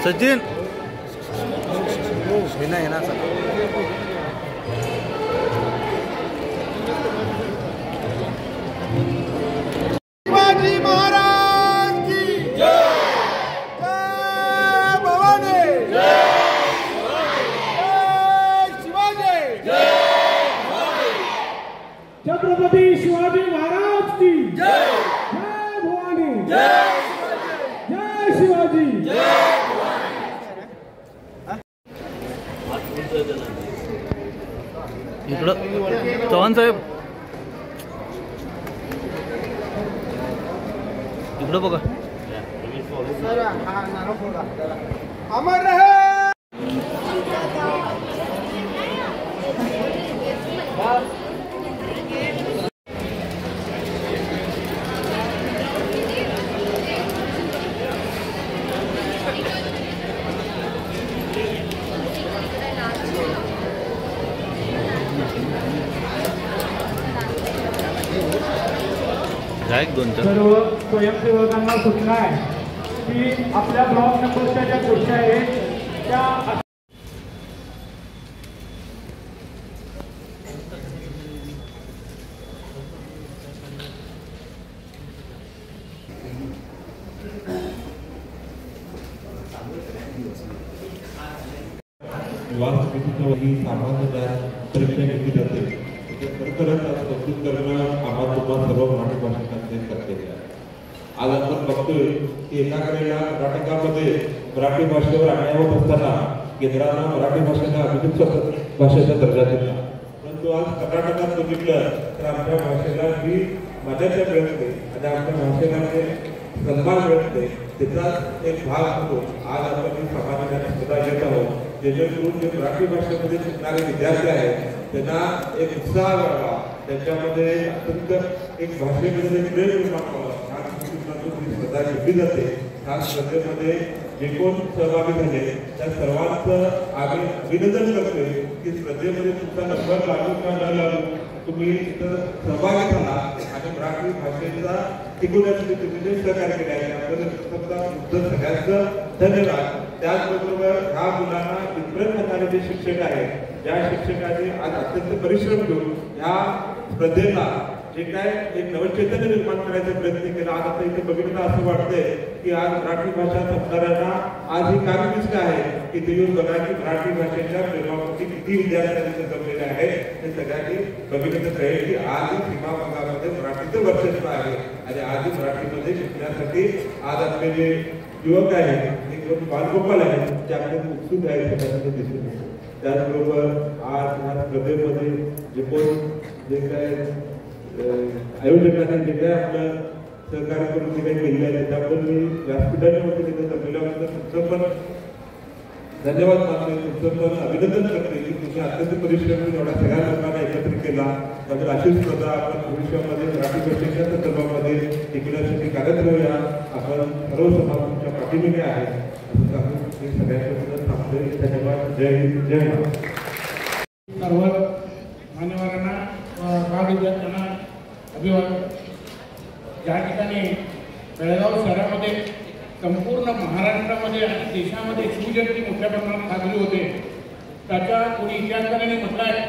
सचिन हे नाही ना शिवाजी महाराज की जय, जय भवानी, जय शिवाजी, जय छत्रपती शिवाजी महाराज की जय, जय भवानी, जय शिवाजी, जय इकडं चव्हाण साहेब इकडं बघा अमर रहे सर्व स्वयंसेवकांना सूचना आहे की आपल्या ब्लॉक नंबरच्या ज्या गोष्टी आहेत त्या ही सामान्य परीक्षा घेतली जाते खरंच प्रस्तुत करणं आम्हाला तुम्हाला सर्व मराठी भाषिकांचे कर्तव्य आहे. आज आपण बघतोय की एका कडेला कर्नाटकामध्ये मराठी भाषेवर अन्याय होत असताना केंद्रानं मराठी भाषेला अभिजात भाषेचा दर्जा दिला. परंतु आज कर्नाटकात बघितलं तर आमच्या भाषेला ही मान्यता मिळत नाही आणि आमच्या भाषेला ते सन्मान मिळत नाही. त्याचा एक भाग होतो आज आपण ही समाजाने सुद्धा घेत आहोत जेणेकरून जे मराठी भाषेमध्ये शिकणारे विद्यार्थी आहेत त्यांना एक उत्साह वाढवा त्यांच्यामध्ये अत्यंत एक भाषेमध्ये प्रेम निर्माण व्हावं ह्या दृष्टीकोनातून स्पर्धा घेतली जाते. ह्या स्पर्धेमध्ये जे कोण सहभागी झाले त्या सर्वांचं आम्ही अभिनंदन करतोय की स्पर्धेमध्ये तुमचा नंबर लागू का न लागू तुम्ही इथं सहभागी झाला आणि मराठी भाषेचा टिकवण्यासाठी तुम्ही जे सहकार्य केले आहे त्याबद्दल सगळ्यांचं धन्यवाद. त्याचबरोबर ह्या मुलांना वितरण करणारे जे शिक्षक आहेत ज्या शिक्षकांनी आज अत्यंत परिश्रम घेऊन ह्या स्पर्धेला जे काय एक नवचैतन्य निर्माण करायचा प्रयत्न केला. आज आता इथे बघितलं असं वाटतंय की आज मराठी भाषा जपणाऱ्यांना आज ही कामगिरी आहे की ते येऊन बघा की मराठी भाषेच्या प्रेमावरती किती विद्यार्थ्यांनी जमलेले आहेत हे सगळ्यांनी बघितलं कळेल की आज सीमा भागामध्ये मराठीचं वर्चस्व आहे आणि आजही मराठीमध्ये शिकण्यासाठी आज आपले जे युवक आहेत एक बालगोपाल आहेत ते आपल्याला उत्सुक आहेत सगळ्यांमध्ये दिसून येतात. त्याचबरोबर आज ह्या स्पर्धेमध्ये जे कोण जे काय आयोजकांनी जे काय आपलं सहकार्य करून जे काही केलेलं आहे त्याबद्दल मी व्यासपीठाच्या वतीने तिथं जमल्याबद्दल तुमचं पण धन्यवाद मानतोय तुमचं पण अभिनंदन करते की तुम्ही अत्यंत परिश्रम करून एवढ्या सगळ्या लोकांना एकत्रित केला. त्यामुळे अशी स्पर्धा आपण भविष्यामध्ये मराठी भाषेच्या संदर्भामध्ये टिकवण्यासाठी कार्यरत राहूया. आपण सर्व समाज तुमच्या पाठीमागे आहे असं सांगून मी सगळ्यांच्या थांबतोय. धन्यवाद. जय हिंद जय महाराष्ट्र. सर्व मान्यवरांना विद्यार्थ्यांना अभिवादन. ज्या ठिकाणी बेळगाव शहरामध्ये संपूर्ण महाराष्ट्रामध्ये आणि देशामध्ये शिवजयंती मोठ्या प्रमाणात साजरी होते त्याच्या कोणी इतिहासकारांनी म्हटलं आहे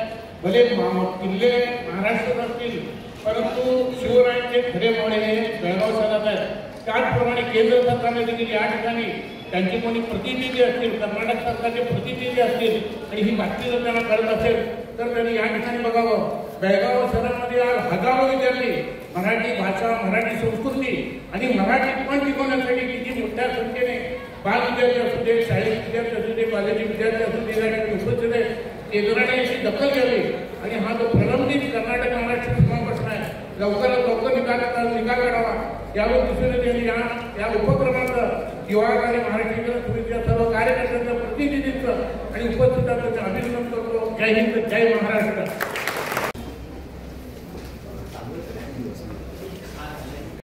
भले किल्ले महाराष्ट्रात असतील परंतु शिवरायांचे खरे मोडे हे बेळगाव शहरात आहेत. त्याचप्रमाणे केंद्र सरकारने देखील या ठिकाणी त्यांचे कोणी प्रतिनिधी असतील कर्नाटक सरकारचे प्रतिनिधी असतील आणि ही बातमी जर त्यांना कळत असेल तर त्यांनी या ठिकाणी बघावं. बेळगाव शहरामध्ये आज हजारो विद्यार्थी मराठी भाषा मराठी संस्कृती आणि मराठी पण टिकवण्यासाठी किती मोठ्या संख्येने बाल विद्यार्थी असू दे शाळेत विद्यार्थी असू दे कॉलेजी विद्यार्थी असू दे उपस्थित आहेत. केंद्राने याची दखल घ्यावी आणि हा जो प्रलंबित कर्नाटक महाराष्ट्र सीमा प्रश्न आहे लवकरात लवकर निकाल काढावा यावर दिसून येते. या उपक्रमाचं युवक आणि मराठी समितीच्या सर्व कार्यकर्त्यांचं प्रतिनिधित्व आणि उपस्थितांचं अभिनंदन करतो. जय हिंद जय महाराष्ट्र.